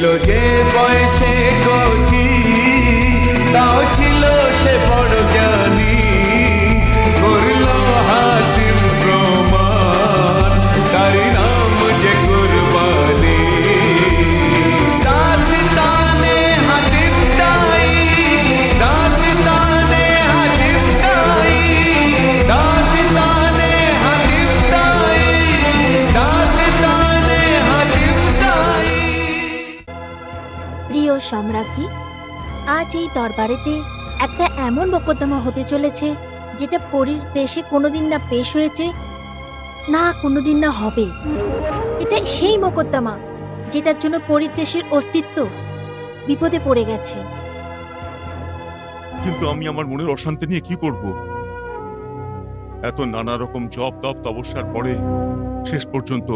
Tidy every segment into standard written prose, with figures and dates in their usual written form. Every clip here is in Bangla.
ছিল যে বয়সে কচি, তাও ছিল সে বড় জ্ঞানী। করল হাতিম প্রমাণ, তারি নাম যে কুরবানি। দাস্তানে হাতিম তাই, দাস্তানে হাতিম তাই, দাস্তানে হাতিম তাই, দাস্তানে হাতিম তাই। প্রিয় সম্রাজ্ঞী, আজ এই দরবারেতে একটা এমন মোকদ্দমা হতে চলেছে যেটা পরীর দেশে কোনোদিন না পেশ হয়েছে, না কোনোদিন না হবে। এটা সেই মোকদ্দমা যেটার জন্য পরীর দেশের অস্তিত্ব বিপদে পড়ে গেছে। কিন্তু আমি আমার মনের অশান্তি নিয়ে কি করব? এত নানা রকম জপ তপ তপস্যার পরে শেষ পর্যন্ত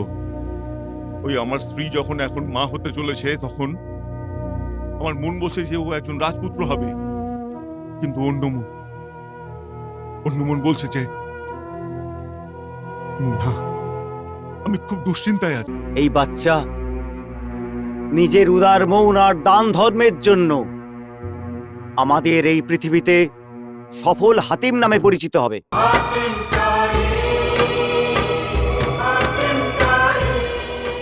ওই আমার স্ত্রী যখন এখন মা হতে চলেছে, তখন আমার মন বসে যে ও একজন রাজপুত্র হবে। কিন্তু অন্য মন বলছে যে না, আমি খুব দুশ্চিন্তায় আছি। এই বাচ্চা নিজের উদার মৌন আর দান ধর্মের জন্য আমাদের এই পৃথিবীতে সফল হাতিম নামে পরিচিত হবে।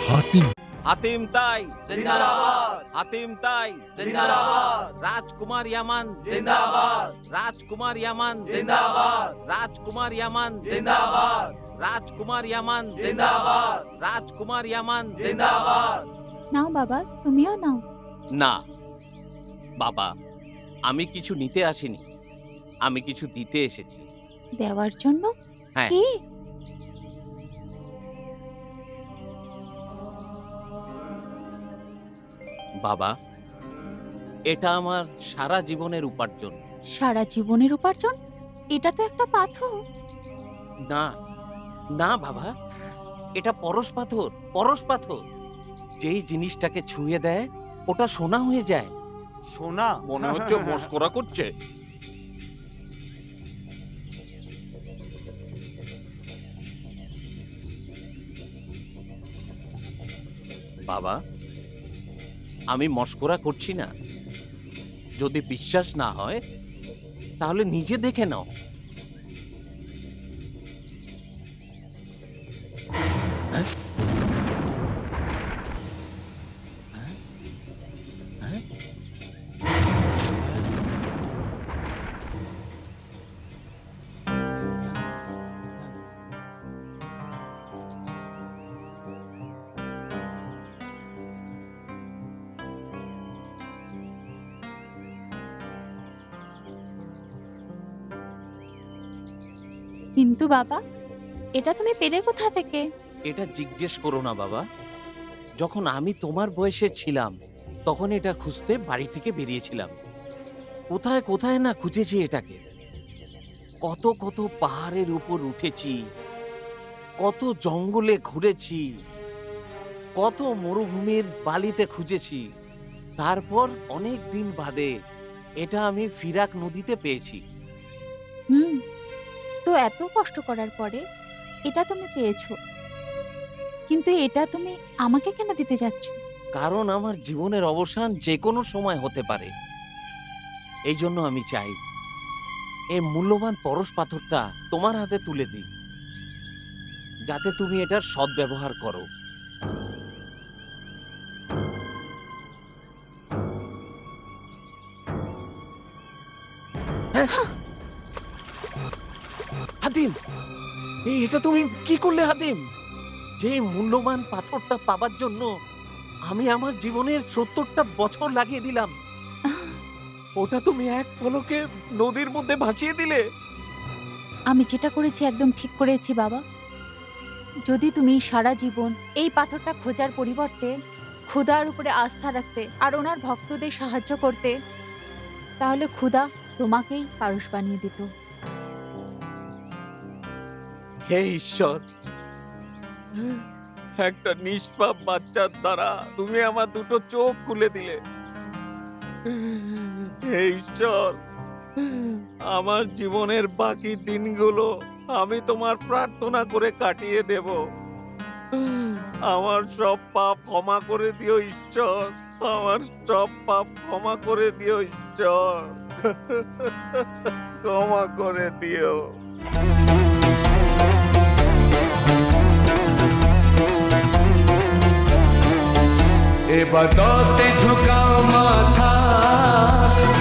হাতিম? হাতিম তাই জিন্দাবাদ, হাতিম তাই জিন্দাবাদ, রাজকুমার ইয়ামান জিন্দাবাদ, রাজকুমার ইয়ামান জিন্দাবাদ, রাজকুমার ইয়ামান জিন্দাবাদ, রাজকুমার ইয়ামান জিন্দাবাদ, রাজকুমার ইয়ামান জিন্দাবাদ। নাও বাবা, তুমিও নাও। না বাবা, আমি কিছু নিতে আসিনি, আমি কিছু দিতে এসেছি। দেওয়ার জন্য? হ্যাঁ। কি? বাবা, এটা আমার সারা জীবনের উপার্জন। সারা জীবনের উপার্জন? এটা তো একটা পাথর। না না বাবা, এটা পরশ পাথর, পরশ পাথর। যেই জিনিসটাকে ছুঁয়ে দেয় ওটা সোনা হয়ে যায়। সোনা? মনে হচ্ছে মস্করা করছে। বাবা, আমি মস্করা করছি না। যদি বিশ্বাস না হয় তাহলে নিজে দেখে নাও। হ্যাঁ? হ্যাঁ? হ্যাঁ? কিন্তু বাবা, এটা তুমি পেলে কোথা থেকে? এটা জিজ্ঞেস করো না বাবা। যখন আমি তোমার বয়সে ছিলাম তখন এটা খুঁজতে বাড়ি থেকে বেরিয়েছিলাম। কোথায় কোথায় না খুঁজেছি এটাকে। কত কত পাহাড়ের উপর উঠেছি, কত জঙ্গলে ঘুরেছি, কত মরুভূমির বালিতে খুঁজেছি। তারপর অনেক দিন বাদে এটা আমি ফিরাক নদীতে পেয়েছি। তো এত কষ্ট করার পরে এটা তুমি পেয়েছো, কিন্তু এটা তুমি আমাকে কেন দিতে যাচ্ছ? কারণ আমার জীবনের অবসান যে কোনো সময় হতে পারে। এই জন্য আমি চাই এই মূল্যবান পরশ পাথরটা তোমার হাতে তুলে দিই, যাতে তুমি এটার সদ্ব্যবহার করো। হ্যাঁ? হাতিম, এটা তুমি কি করলে হাতিম? যে মূল্যবান পাথরটা পাবার জন্য আমি আমার জীবনের ৭০টা বছর লাগিয়ে দিলাম, ওটা তুমি এক পলকে নদীর মধ্যে ভাসিয়ে দিলে। আমি যেটা করেছি একদম ঠিক করেছি বাবা। যদি তুমি সারা জীবন এই পাথরটা খোঁজার পরিবর্তে খুদার উপরে আস্থা রাখতে আর ওনার ভক্তদের সাহায্য করতে, তাহলে খুদা তোমাকেই পারস বানিয়ে দিত। হে ঈশ্বর, একটা নিষ্পাপ বাচ্চার দ্বারা তুমি আমার দুটো চোখ খুলে দিলে। হে ঈশ্বর, আমার জীবনের বাকি দিনগুলো আমি তোমার প্রার্থনা করে কাটিয়ে দেব। আমার সব পাপ ক্ষমা করে দিও ঈশ্বর, আমার সব পাপ ক্ষমা করে দিও ঈশ্বর, ক্ষমা করে দিও। এবাদতে ঝুঁকাও মাথা,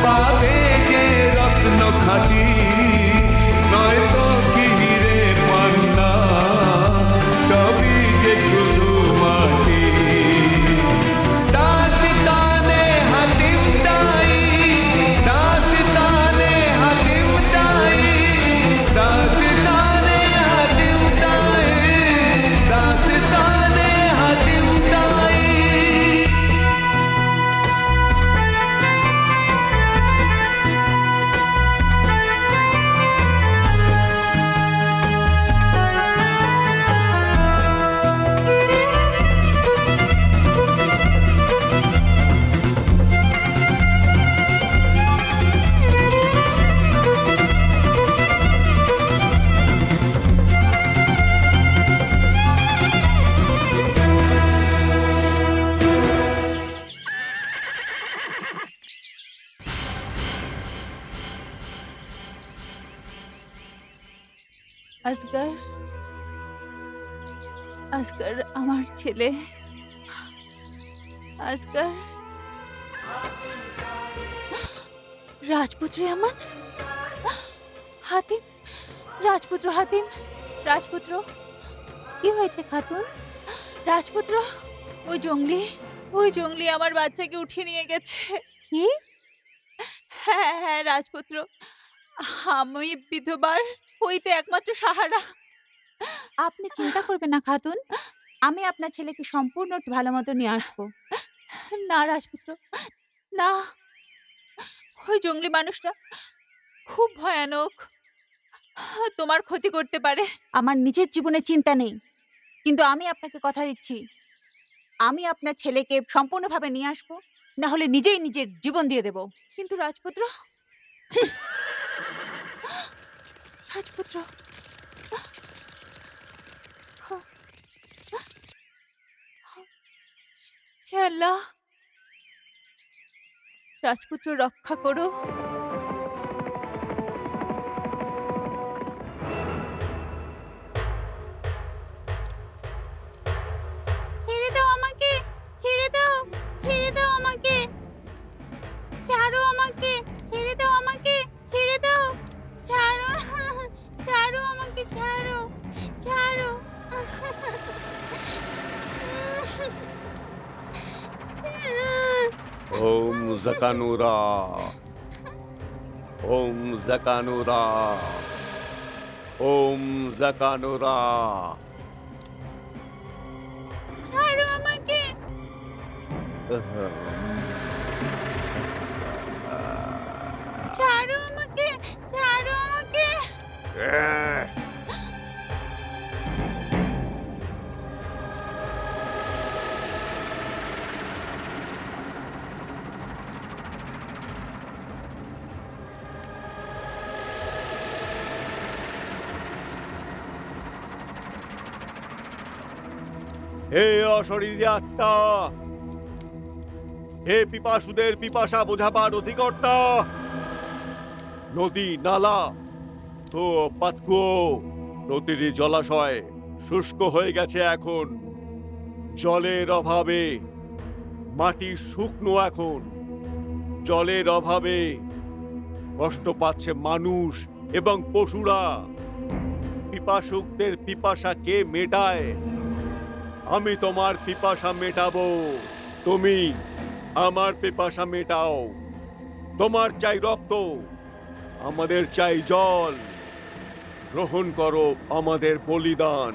পাবে যে রত্ন খাঁটি, নয়তো কি হিরে পান্না, সবই যে শুধু মাটি। দাস্তানে হাতিম তাই, দাস্তানে হাতিম তাই, দাস্তানে হাতিম তাই, দাস্তানে হাতিম তাই। আসগর, আসগর আমার ছেলে, আসগর। রাজপুত্র এমন, হাতিম, রাজপুত্র হাতিম, রাজপুত্র কি হয়েছে খাতুন? রাজপুত্র, ওই জঙ্গলি আমার বাচ্চাকে উঠিয়ে নিয়ে গেছে। কি? হ্যাঁ হ্যাঁ রাজপুত্র, আমি বিধবার, ওই তো একমাত্র সাহারা। আপনি চিন্তা করবেন না খাতুন, আমি আপনার ছেলেকে সম্পূর্ণ ভালো মতো নিয়ে আসবো। না রাজপুত্র, না, ওই জঙ্গলি মানুষটা খুব ভয়ানক, তোমার ক্ষতি করতে পারে। আমার নিজের জীবনে চিন্তা নেই, কিন্তু আমি আপনাকে কথা দিচ্ছি, আমি আপনার ছেলেকে সম্পূর্ণভাবে নিয়ে আসবো, না হলে নিজেই নিজের জীবন দিয়ে দেব। কিন্তু রাজপুত্র, রাজপুত্র, হে আল্লাহ, রাজপুত্র রক্ষা করো। ছেড়ে দাও আমাকে, ছেড়ে দাও, ছেড়ে দাও আমাকে, ছাড়ো আমাকে, ছেড়ে দাও আমাকে, ছেড়ে দাও, ছাড়ো, ছাড়ো আমাকে, ছাড়ো, ছাড়ো। ওম জাকানুরা, ওম জাকানুরা, ওম জাকানুরা। ছাড়ো আমাকে। ছাড়ো আমাকে, ছাড়ো আমাকে। হে অশরীরী আত্মা, হে পিপাসুদের পিপাসা বোঝাবার অধিকর্তা, নদী, নালা ও পাতকুয়ো, প্রতিটি জলাশয় শুষ্ক হয়ে গেছে এখন। জলের অভাবে মাটি শুকনো এখন। জলের অভাবে কষ্ট পাচ্ছে মানুষ এবং পশুরা। পিপাসুকদের পিপাসা কে মেটায়? আমি তোমার পিপাসা মেটাবো। তুমি আমার পিপাসা মেটাও। তোমার চাই রক্ত, আমাদের চাই জল। গ্রহণ করো আমাদের বলিদান,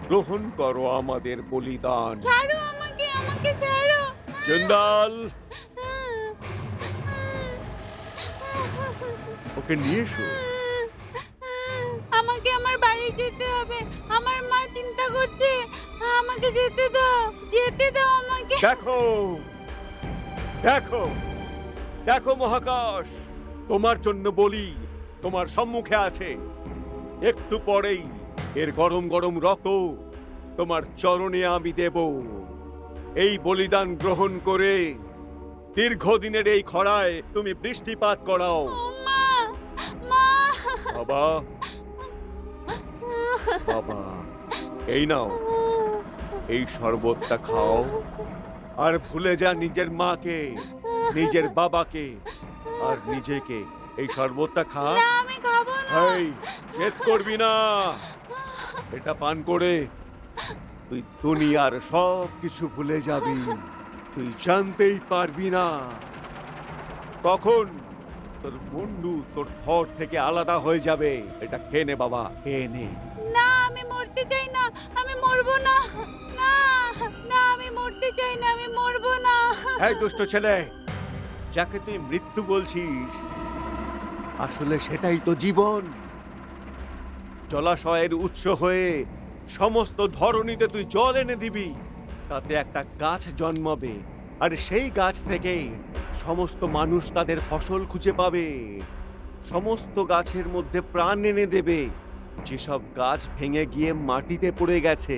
গ্রহণ করো আমাদের বলিদান। ছাড়ো আমাকে, আমাকে ছাড়ো। চন্দাল, ওকে নিয়ে এসো। আমাকে আমার বাড়ি যেতে হবে, আমার মা চিন্তা করছে। আমাকে যেতে দাও, যেতে দাও আমাকে। দেখো, দেখো, দেখো মহাকাশ, তোমার জন্য বলি তোমার সম্মুখে আছে। একটু পরেই এর গরম গরম রক্ত তোমার চরণে আমি দেব। এই বলিদান গ্রহণ করে দীর্ঘদিনের এই খরায় তুমি বৃষ্টিপাত করাও। ও মা, মা। বাবা, বাবা, এই নাও, এই শরবতটা খাও আর ভুলে যা নিজের মাকে, নিজের বাবাকে আর নিজেকে। এই শরবতটা খা। না, আমি খাবো না। এই জেদ করবি না, এটা পান করে তুই দুনিয়ার সব কিছু ভুলে যাবি। তুই জানতেই পারবি না কখন তোর বন্ধু তোর ঘর থেকে আলাদা হয়ে যাবে। এটা খেয়ে নে বাবা, খেয়ে নে। না, আমি মরতে চাই না, আমি মরবো না। না, না, আমি মরতে চাই না, আমি মরবো না। এই দুষ্ট ছেলে, যাকে তুই মৃত্যু বলছিস, আসলে সেটাই তো জীবন। জলাশয়ের উৎস হয়ে সমস্ত ধরণীতে তুই জল এনে দিবি, তাতে একটা গাছ জন্মাবে, আর সেই গাছ থেকে সমস্ত মানুষ তাদের ফসল খুঁজে পাবে। সমস্ত গাছের মধ্যে প্রাণ এনে দেবে, যেসব গাছ ভেঙে গিয়ে মাটিতে পড়ে গেছে।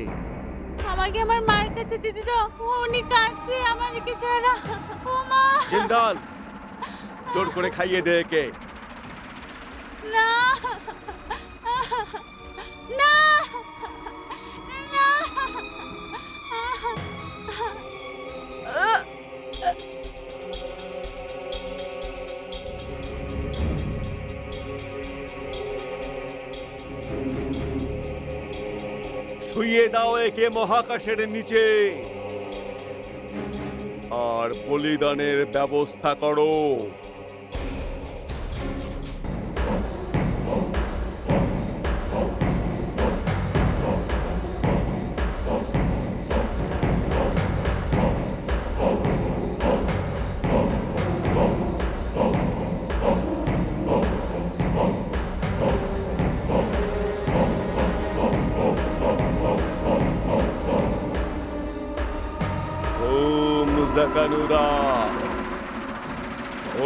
আমাকে আমার মায়ের কাছে দিদি তো, উনি কাঁদছে আমাকে ছাড়া। ও মা। জিন্দাল, জোর করে খাইয়ে দে একে। না, না, না। শুইয়ে দাও একে মহাকাশের নিচে, আর বলিদানের ব্যবস্থা করো। ওম জাকানুরা,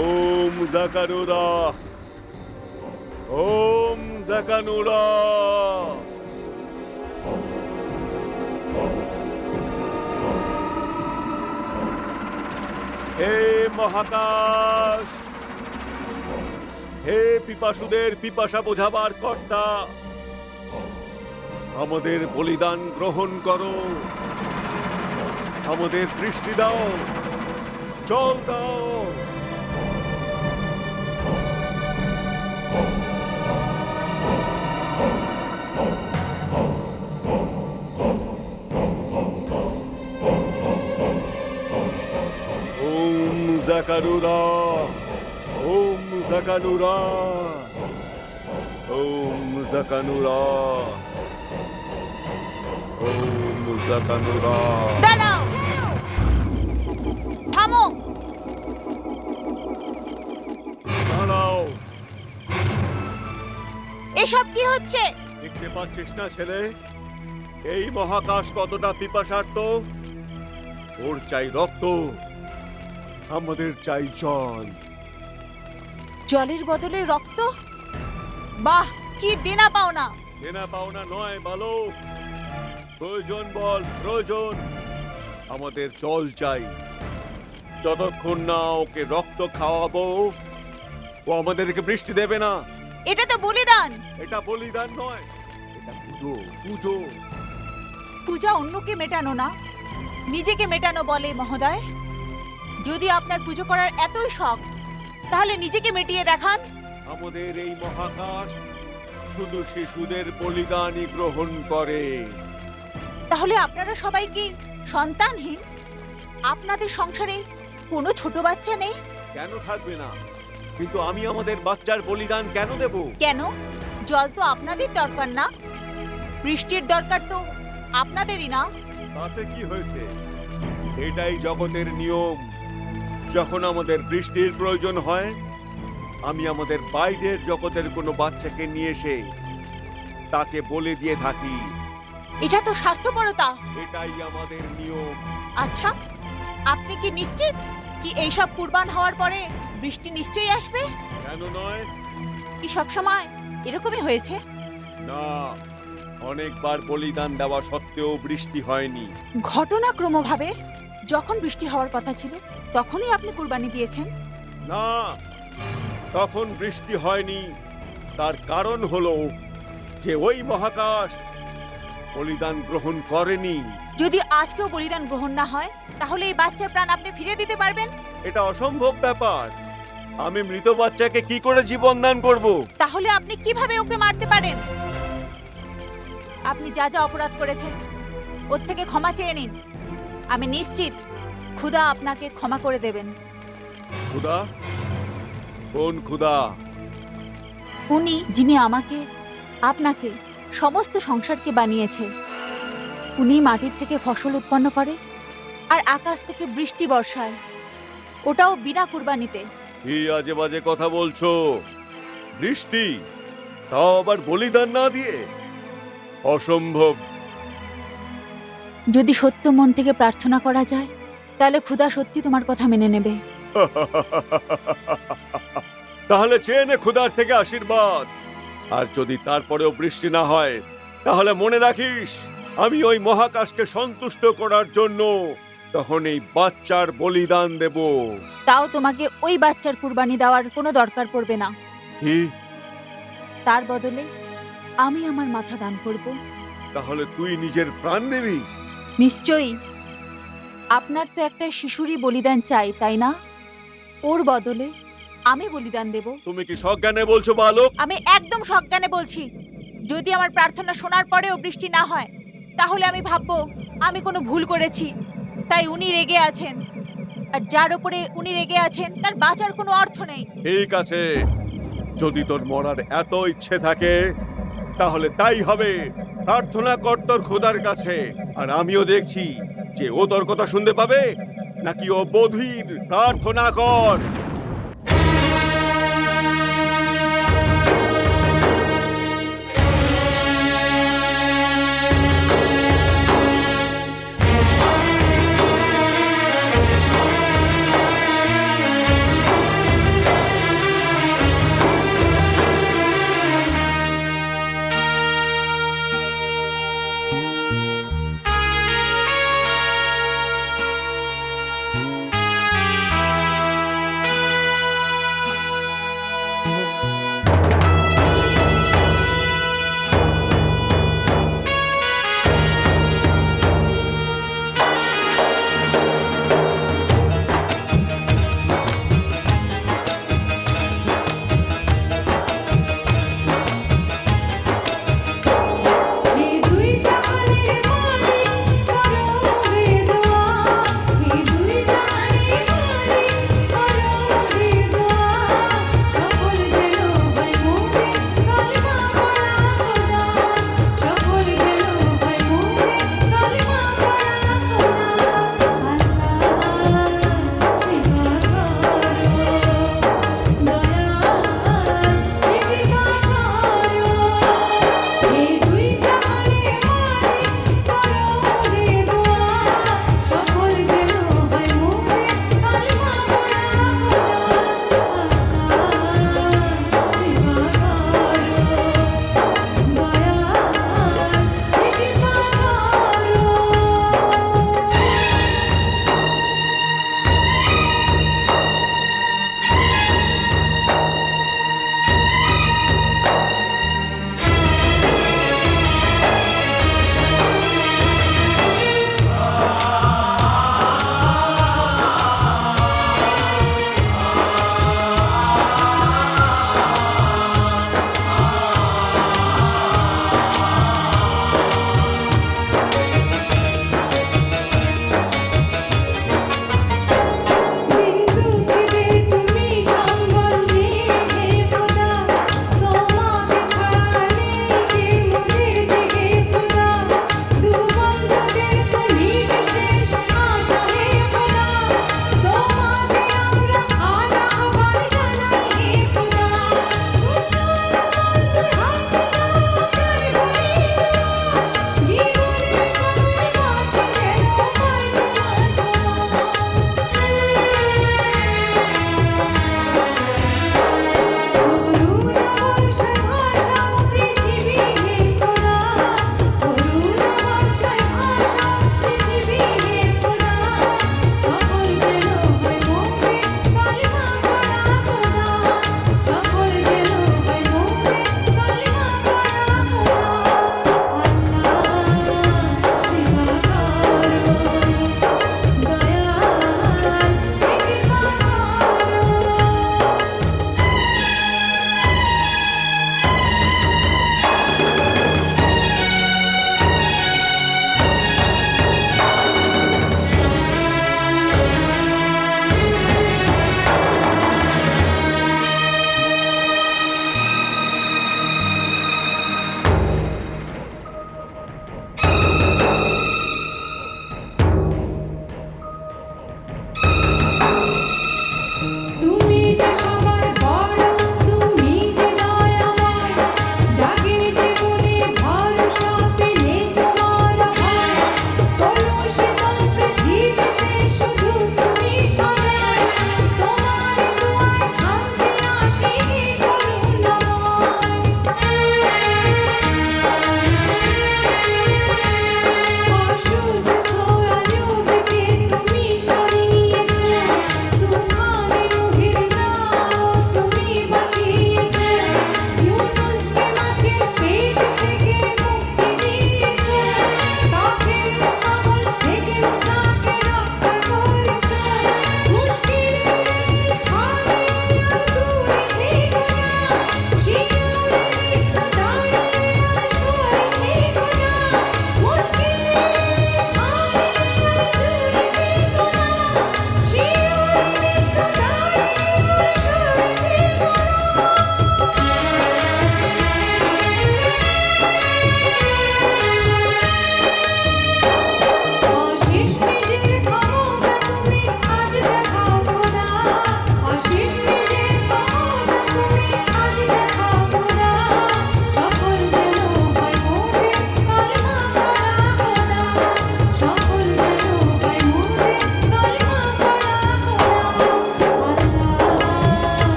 ওম জাকানুরা, ওম জাকানুরা। হে মহাকাশ, হে পিপাসুদের পিপাসা বোঝাবার কর্তা, আমাদের বলিদান গ্রহণ করো। আমাদের বৃষ্টি দাও, জল দাও। ওম জাকানুরা, ওম জাকানুরা, ওম জাকানুরা, ওম জাকানুরা। দাঁড়াও, থামো। দাঁড়াও, এসব কি হচ্ছে? দেখতে পাচ্ছিস না ছেলে, এই মহাকাশ কতটা পিপাসার্ত? ওর চাই রক্ত, আমাদের চাই জল। জলের বদলে রক্ত? বাহ, কি দেনা পাওনা। দেনা পাওনা নয় বালক, প্রয়োজন বল, প্রয়োজন। আমাদের জল চাই। যতক্ষণ না ওকে রক্ত খাওয়াবো, ও আমাদেরকে বৃষ্টি দেবে না। এটা তো বলিদান। এটা বলিদান নয়, এটা পুজো, পুজো। পূজা অন্যকে মেটানো না, নিজেকে মেটানো বলে মহোদয়। যদি আপনার পুজো করার এতই শখ, তাহলে নিজেকে মিটিয়ে দেখান। আমাদের এই মহাকাশ শুধু শিশুদের বলিদানই গ্রহণ করে। তাহলে আপনারা সবাই কি সন্তানহীন? আপনাদের সংসারে কোনো ছোট বাচ্চা নেই? কেন থাকবে না? কিন্তু আমি আমাদের বাচ্চার বলিদান কেন দেব? কেন? জল তো আপনাদের দরকার না? বৃষ্টির দরকার তো আপনাদেরই না? তাতে কি হয়েছে? এটাই জগতের নিয়ম। যখন আমাদের বৃষ্টির প্রয়োজন হয়, আমি আমাদের বাইরের জগতের কোনো বাচ্চাকে নিয়ে এসে তাকে বলে দিয়ে থাকি। এটা তো স্বার্থপরতা। এটাই আমাদের নিয়ম। আচ্ছা, আপনি কি নিশ্চিত কি এইসব কুরবান হওয়ার পরে বৃষ্টি নিশ্চয়ই আসবে? কেন নয়? কি সব সময় এরকমই হয়েছে? না, অনেকবার বলিদান দেওয়া সত্ত্বেও বৃষ্টি হয়নি। ঘটনাক্রমভাবে যখন বৃষ্টি হওয়ার কথা ছিল তখনই আপনি কুরবানি দিয়েছেন। না, তখন বৃষ্টি হয়নি। তার কারণ হলো যে ওই মহাকাশ বলিদান গ্রহণ করেনি। যদি আজকেও বলিদান গ্রহণ না হয় তাহলে এই বাচ্চার প্রাণ আপনি ফিরে দিতে পারবেন? এটা অসম্ভব ব্যাপার। আমি মৃত বাচ্চাকে কি করে জীবন দান করব? তাহলে আপনি কিভাবে ওকে মারতে পারেন? আপনি যা যা অপরাধ করেছেন ওর থেকে ক্ষমা চেয়ে নিন। আমি নিশ্চিত খুদা আপনাকে ক্ষমা করে দেবেন। খুদা? কোন খুদা? উনি যিনি আমাকে, আপনাকে, সমস্ত সংসারকে বানিয়েছে। উনি মাটির থেকে ফসল উৎপন্ন করে আর আকাশ থেকে বৃষ্টি বর্ষায়, ওটাও বিনা কুরবানিতে। কি আজে বাজে কথা বলছো? বৃষ্টি, তাও আবার বলিদান না দিয়ে? অসম্ভব। যদি সত্য মন থেকে প্রার্থনা করা যায় তাহলে খুদা সত্যি তোমার কথা মেনে নেবে। তাহলে চেয়ে নে খুদার থেকে আশীর্বাদ। আর যদি তারপরেও বৃষ্টি না হয় তাহলে মনে রাখিস, আমি ওই মহাকাশকে সন্তুষ্ট করার জন্য তখন এই বাচ্চার বলিদান দেব। তাও তোমাকে ওই বাচ্চার কুরবানি দেওয়ার কোনো দরকার পড়বে না। কি? তার বদলে আমি আমার মাথা দান করব। তাহলে তুই নিজের প্রাণ দিবি? নিশ্চয়ই। আপনার তো একটা শিশুরই বলিদান চাই, তাই না? ওর বদলে আমি বলিদান দেব। তুমি কি সজ্ঞানে বলছো বালক? আমি একদম সজ্ঞানে বলছি। যদি আমার প্রার্থনা শোনার পরেও বৃষ্টি না হয় তাহলে আমি ভাববো আমি কোনো ভুল করেছি, তাই উনি রেগে আছেন। আর যার উপরে উনি রেগে আছেন তার বাঁচার কোনো অর্থ নেই। ঠিক আছে, যদি তোর মরার এত ইচ্ছে থাকে তাহলে তাই হবে। প্রার্থনা কর তোর খোদার কাছে, আর আমিও দেখছি যে ও তোর কথা শুনতে পাবে নাকি ও বধির। প্রার্থনা কর।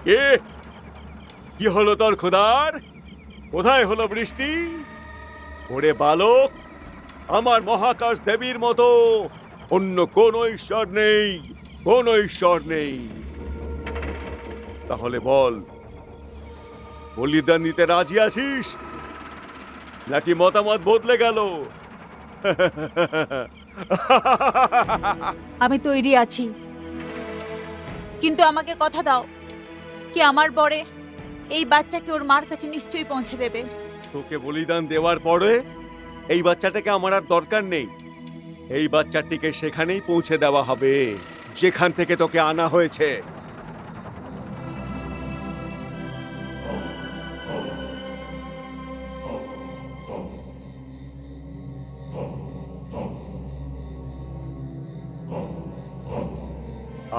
কে? কি হলো তোর খোদার? কোথায় হলো বৃষ্টি? ওরে বালক, আমার মহাকাশ দেবীর মতো অন্য কোনো ঈশ্বর নেই, কোনো ঈশ্বর নেই। তাহলে বল, বলিদান দিতে রাজি আছিস নাকি মতামত বদলে গেল? আমি তৈরি আছি, কিন্তু আমাকে কথা দাও কি আমার পরে এই বাচ্চাকে ওর মার কাছে নিশ্চয়ই পৌঁছে দেবে। তোকে বলিদান দেওয়ার পরে এই বাচ্চাটাকে আমার আর দরকার নেই। এই বাচ্চাটিকে সেখানেই পৌঁছে দেওয়া হবে যেখান থেকে তোকে আনা হয়েছে।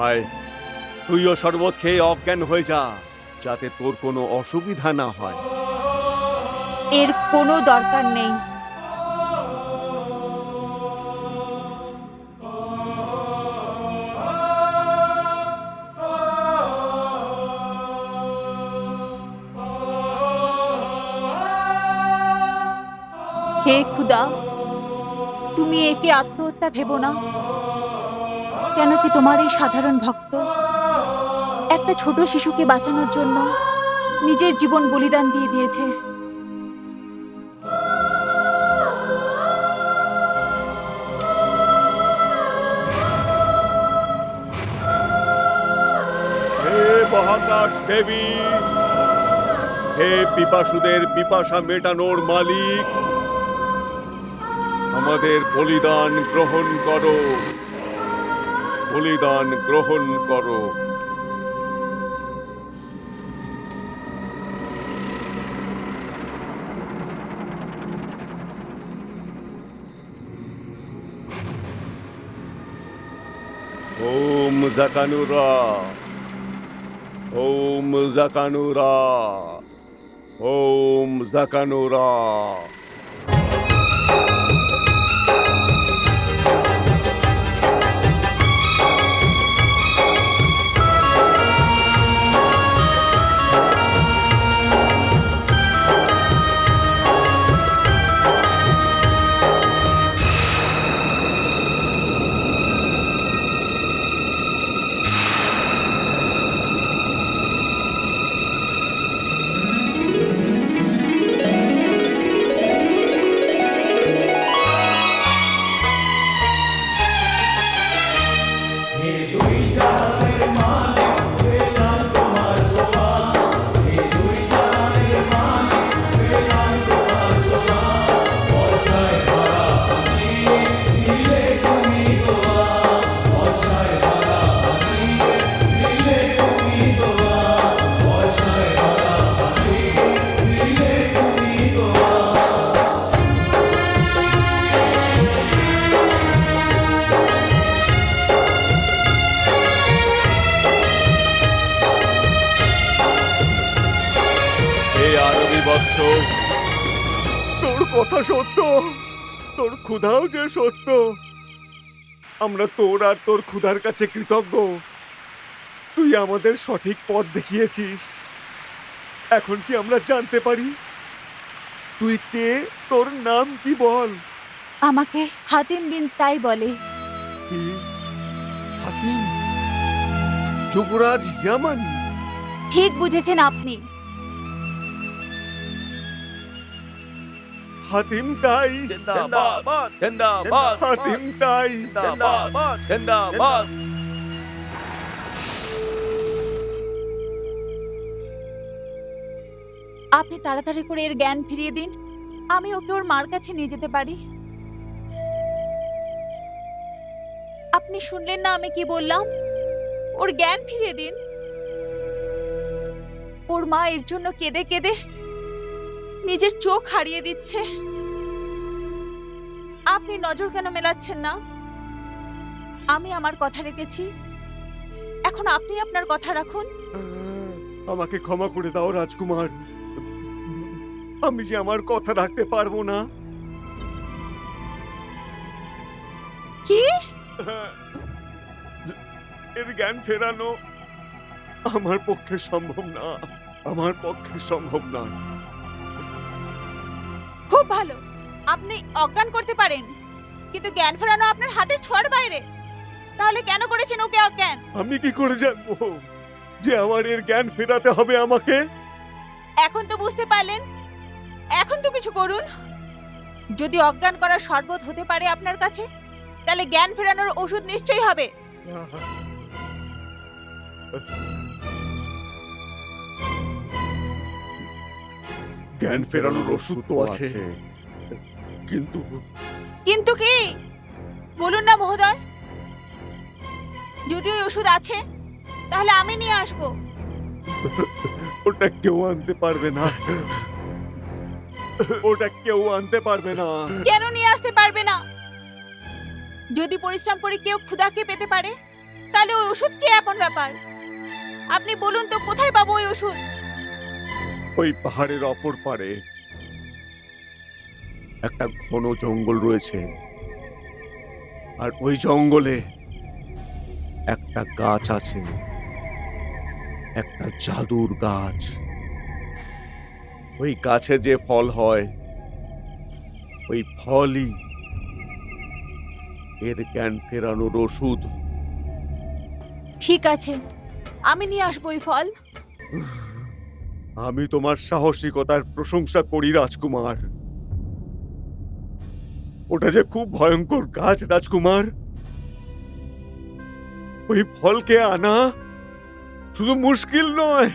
আয়, তুইও শরবত খেয়ে অজ্ঞান হয়ে যা, যাতে তোর কোনো অসুবিধা না হয়। এর কোনো দরকার নেই। হে খুদা, তুমি একে আত্মহত্যা ভেবো না। কেন কি তোমার এই সাধারণ ভক্ত একটা ছোট শিশুকে বাঁচানোর জন্য নিজের জীবন বলিদান দিয়ে দিয়েছে। হে মহাকাশ দেবী, হে পিপাসুদের পিপাসা মেটানোর মালিক, আমাদের বলিদান গ্রহণ করো, বলিদান গ্রহণ করো। ওম জাকানুরা, ওম জাকানুরা, ওম জাকানুরা। তোর কথা সত্য, তোর ক্ষুধাও যে সত্য। আমরা তোর আর তোর ক্ষুধার কাছে কৃতজ্ঞ। তুই আমাদের সঠিক পথ দেখিয়েছিস। এখন কি আমরা জানতে পারি তুই কে? তোর নাম কি বল? আমাকে হাতিম বিন তাই বলে। কি? হাতিম? যুবরাজ ইয়ামান? ঠিক বুঝেছেন আপনি। হাতিম তাই, জিন্দাবাদ, জিন্দাবাদ, হাতিম তাই। জিন্দাবাদ, জিন্দাবাদ। আপনি তাড়াতাড়ি করে এর জ্ঞান ফিরিয়ে দিন, আমি ওকে ওর মার কাছে নিয়ে যেতে পারি। আপনি শুনলেন না আমি কি বললাম? ওর জ্ঞান ফিরিয়ে দিন। ওর মা এর জন্য কেঁদে কেঁদে নিজের চোখ হারিয়ে দিচ্ছে। আপনি নজর কেন মেলাচ্ছেন না? আমি আমার কথা রেখেছি, এখন আপনি আপনার কথা রাখুন। আমাকে ক্ষমা করে দাও রাজকুমার, আমি যে আমার কথা রাখতে পারবো না। কি? এর জ্ঞান ফেরানো আমার পক্ষে সম্ভব না, আমার পক্ষে সম্ভব না। খুব ভালো, আপনি অজ্ঞান করতে পারেন, কিন্তু জ্ঞান ফেরানো আপনার হাতের ছোঁয়ার বাইরে। তাহলে কেন করেছেন ওকে অজ্ঞান? আমি কি করে জানবো যে আমার এর জ্ঞান ফেরাতে হবে আমাকে? এখন তো বুঝতে পারলেন, এখন তো কিছু করুন। যদি অজ্ঞান করার শরবত হতে পারে আপনার কাছে, তাহলে জ্ঞান ফেরানোর ওষুধ নিশ্চয়ই হবে। জ্ঞান ফেরানোর ওষুধ তো আছে, কিন্তু কিন্তু কি বলুন না মহোদয়। যদি ওই ওষুধ আছে তাহলে আমি নিয়ে আসবো। ওটা কেউ আনতে পারবে না, ওটা কেউ আনতে পারবে না। কেন নিয়ে আসতে পারবে না? যদি পরিশ্রম করে কেউ ক্ষুধাকে পেতে পারে, তাহলে ওই ওষুধ কি এমন ব্যাপার? আপনি বলুন তো কোথায় পাবো ওই ওষুধ? ওই পাহাড়ের অপর পারে একটা ঘন জঙ্গল রয়েছে, আর ওই জঙ্গলে একটা গাছ আছে, একটা জাদুর গাছ। ওই গাছে যে ফল হয়, ওই ফলই এর জ্ঞান ফেরানোর ওষুধ। ঠিক আছে, আমি নিয়ে আসবো ওই ফল। আমি তোমার সাহসিকতার প্রশংসা করি রাজকুমার। ওটা যে খুব ভয়ঙ্কর গাছ রাজকুমার। ওই ফলকে আনা শুধু মুশকিল নয়,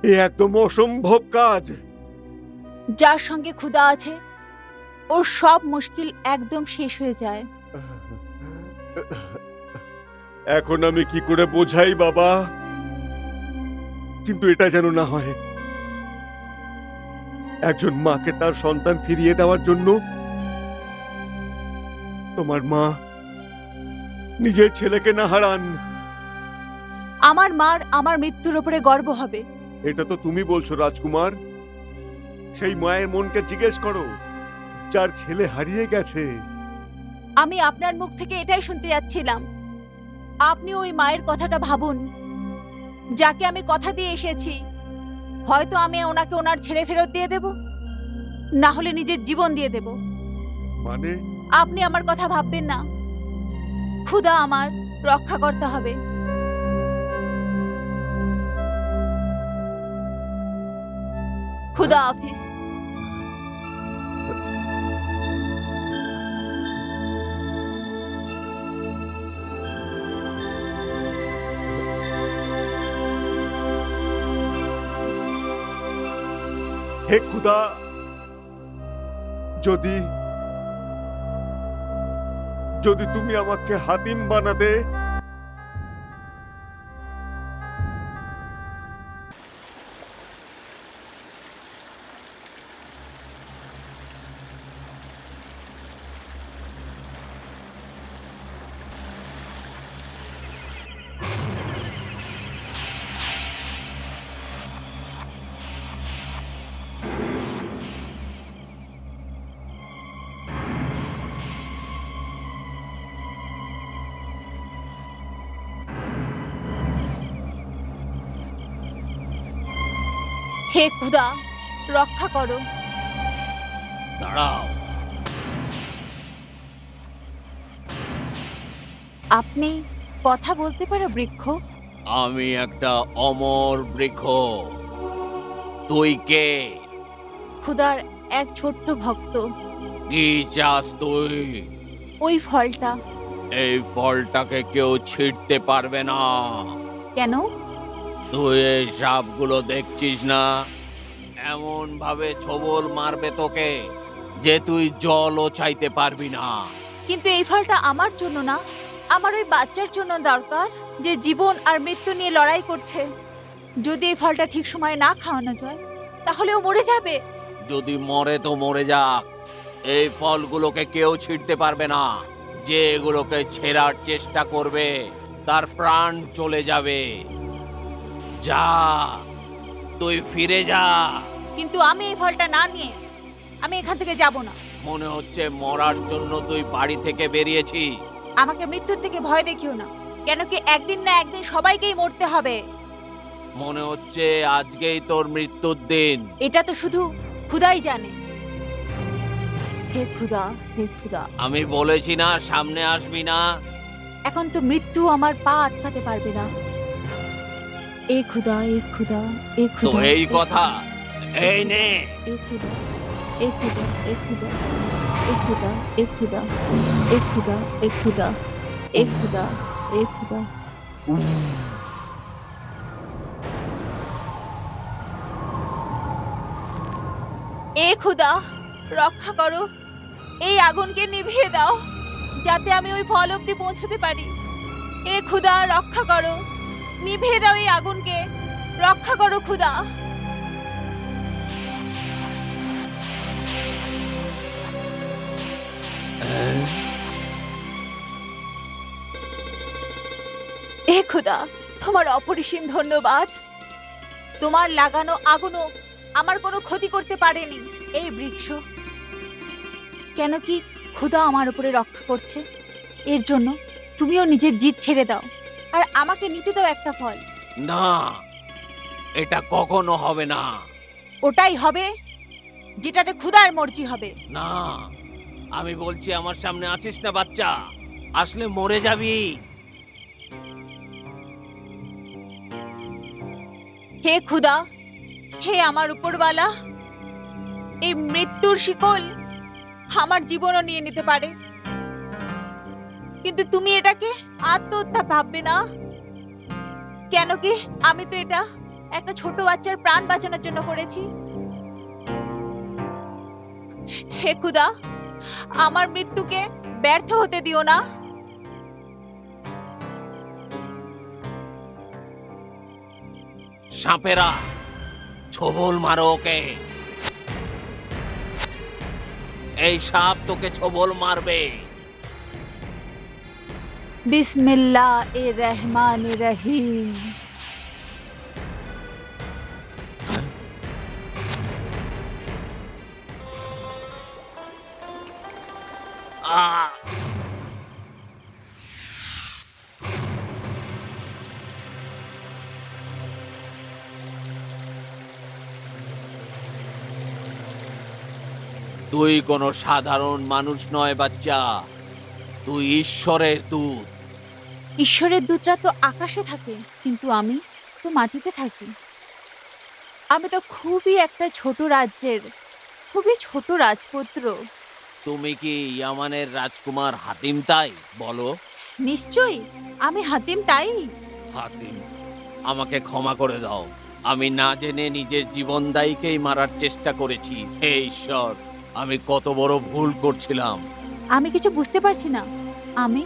এ একদম অসম্ভব কাজ। যার সঙ্গে ক্ষুধা আছে, ওর সব মুশকিল একদম শেষ হয়ে যায়। এখন আমি কি করে বোঝাই বাবা, কিন্তু এটা যেন না হয়। একজন মাকে তার সন্তান ফিরিয়ে দেওয়ার জন্য তোমার মা নিজের ছেলেকে না হারান। আমার মার আমার মৃত্যুর উপরে গর্ব হবে। এটা তো তুমি বলছো রাজকুমার। সেই মায়ের মনকে জিজ্ঞেস করো যার ছেলে হারিয়ে গেছে। আমি আপনার মুখ থেকে এটাই শুনতে যাচ্ছিলাম। আপনি ওই মায়ের কথাটা ভাবুন, যাকে আমি কথা দিয়ে এসেছি। হয়তো আমি ওনাকে ওনার ছেলে ফেরত দিয়ে দেব, না হলে নিজের জীবন দিয়ে দেব। মানে আপনি আমার কথা ভাববেন না। ক্ষুধা আমার রক্ষা করতে হবে। খুদা হাফিজ। হে খুদা, যদি যদি তুমি আমাকে হাতিম বানাতে, হে খুদা, রক্ষা করো। দাঁড়াও। আপনি কথা বলতে পারো বৃক্ষ? আমি একটা অমর বৃক্ষ। তুই কে? খুদার এক ছোট্ট ভক্ত। কি চাস তুই? ওই ফলটা। এই ফলটাকে কেউ ছিঁড়তে পারবে না। কেন? তুই এই সাপগুলো দেখছিস না? এমন ভাবে ছোবল মারবে তোকে যে তুই জলও চাইতে পারবি না। কিন্তু এই ফলটা আমার জন্য না, আমার ওই বাচ্চার জন্য দরকার, যে জীবন আর মৃত্যু নিয়ে লড়াই করছে। যদি এই ফলটা ঠিক সময়ে না খাওয়ানো যায়, তাহলে ও মরে যাবে। যদি মরে তো মরে যাক, এই ফলগুলোকে কেউ ছিঁড়তে পারবে না। যে এগুলোকে ছেঁড়ার চেষ্টা করবে তার প্রাণ চলে যাবে। যা, তুই ফিরে যা। কিন্তু আমি এই ফলটা না নিয়ে আমি এখান থেকে যাব না। মনে হচ্ছে মরার জন্য তুই বাড়ি থেকে বেরিয়েছিস। আমাকে মৃত্যুর থেকে ভয় দেখিও না। কেন কি একদিন না একদিন সবাইকেই মরতে হবে। মনে হচ্ছে আজকেই তোর মৃত্যুর দিন। এটা তো শুধু খুদাই জানে। হে খুদা, হে খুদা, আমি বলেছি না সামনে আসবি না। এখন তো মৃত্যু আমার পা আটকাতে পারবে না। এ খুদা, এ খুদা, এ তো খুদা, এই কথা, এই নে। এ খুদা, এ খুদা, এ খুদা, এ খুদা, এ খুদা, এ খুদা, এ খুদা, এ খুদা, এ খুদা। এ খুদা, রক্ষা করো, এই আগুনকে নিভিয়ে দাও যাতে আমি ওই ফল অবধি পৌঁছতে পারি। এ খুদা, রক্ষা করো, নিভিয়ে দাও এই আগুনকে, রক্ষা করো খুদা। এ খুদা, তোমার অপরিসীম ধন্যবাদ। তোমার লাগানো আগুনও আমার কোনো ক্ষতি করতে পারেনি। এই বৃক্ষ কেন কি খুদা আমার উপরে রক্ষা করছে, এর জন্য তুমিও নিজের জিদ ছেড়ে দাও আর আমাকে নিতে দাও একটা ফল। না, এটা কখনো হবে না। ওটাই হবে যেটাতে খুদার মর্জি হবে। না, আমি বলছি আমার সামনে আছিস না বাচ্চা, আসলে মরে যাবি। হে খুদা, হে আমার উপরওয়ালা, এই মৃত্যুর শিকল আমার জীবনও নিয়ে নিতে পারে, কিন্তু তুমি এটাকে আত্মহত্যা ভাববে না। কেন কি আমি তো এটা একটা ছোট বাচ্চার প্রাণ বাঁচানোর জন্য করেছি। হে খুদা, আমার মৃত্যুকে ব্যর্থ হতে দিও না। সাপেরা, ছোবল মারো ওকে। এই সাপ তোকে ছোবল মারবে। বিসমিল্লাহ এ রহমান রহিম। আহ! তুই কোনো সাধারণ মানুষ নয় বাচ্চা, তুই ঈশ্বরের দূত। ঈশ্বরের দূতরা তো আকাশে থাকে, কিন্তু আমি তো মাটিতে থাকি। আমি তো খুবই একটা ছোট রাজ্যের, খুবই ছোট রাজপুত্র। তুমি কি ইয়ামানের রাজকুমার হাতিম তাই? বলো। নিশ্চয়ই আমি হাতিম তাই। হাতিম, আমাকে ক্ষমা করে দাও। আমি না জেনে নিজের জীবনদায়ীকেই মারার চেষ্টা করেছি। হে ঈশ্বর, আমি কত বড় ভুল করছিলাম। আমি কিছু বুঝতে পারছি না। আমি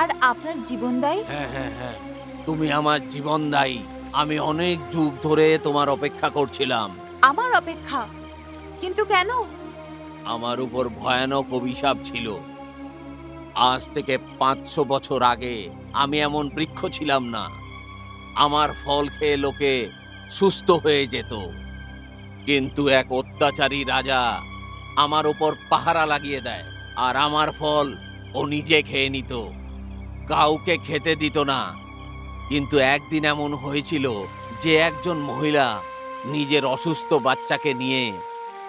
আর আপনার জীবন দায়ী। হ্যাঁ হ্যাঁ হ্যাঁ, তুমি আমার জীবনদায়ী। আমি অনেক যুগ ধরে তোমার অপেক্ষা করছিলাম। আমার অপেক্ষা? কিন্তু কেন? আমার উপর ভয়ানক অভিশাপ ছিল। আজ থেকে 500 বছর আগে আমি এমন বৃক্ষ ছিলাম না। আমার ফল খেয়ে লোকে সুস্থ হয়ে যেত, কিন্তু এক অত্যাচারী রাজা আমার উপর পাহারা লাগিয়ে দেয়, আর আমার ফল ও নিজে খেয়ে নিত, কাউকে খেতে দিত না। কিন্তু একদিন এমন হয়েছিল যে একজন মহিলা নিজের অসুস্থ বাচ্চাকে নিয়ে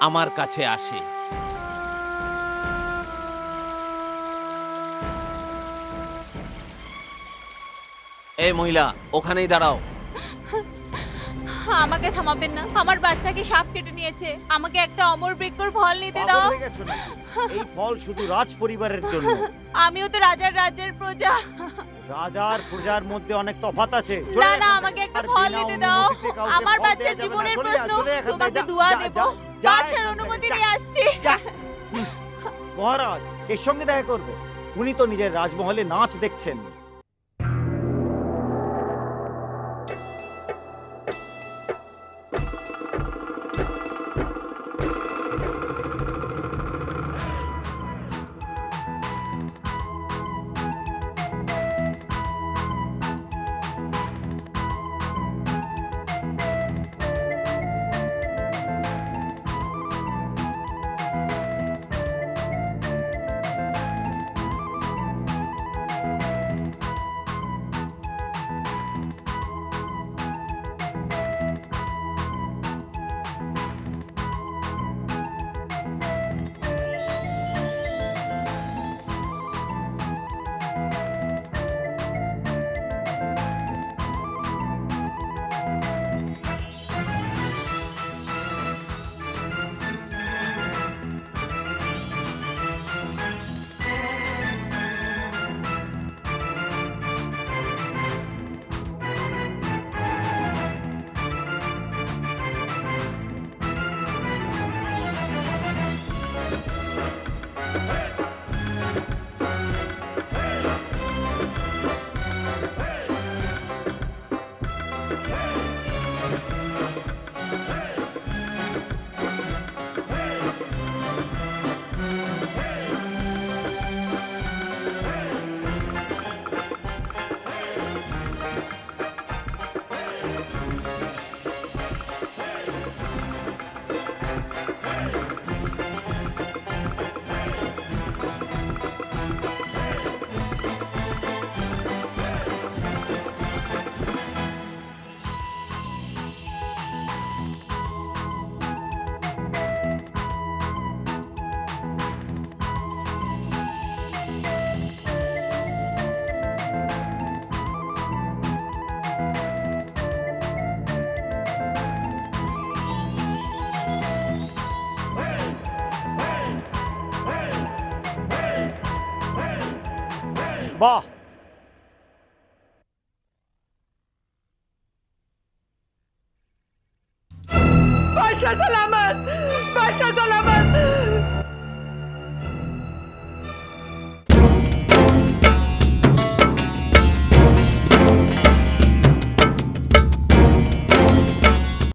আমার কাছে আসে। এই মহিলা, ওখানেই দাঁড়াও। আমাকে থামাবেন না, আমার বাচ্চাকে সাপ কেটে নিয়েছে। আমাকে একটা অমর বৃক্ষর ফল নিতে পাগল দাও। হয়ে গেছো নাকি? এই ফল শুধু রাজ পরিবারের জন্য। আমিও তো রাজার রাজ্যের প্রজা। রাজার প্রজার মধ্যে অনেক তফাৎ আছে। না না, আমাকে একটা ফল নিতে দাও। আমার বাচ্চার জীবনের প্রশ্ন, তোমাকে দোয়া দেব। বাদশার অনুমতি নিয়ে আসছি। মহারাজ, এর সঙ্গে দেখা করব। উনি তো নিজের রাজমহলে নাচ দেখছেন। বাহ, বাদশাহ সালামত, বাদশাহ সালামত।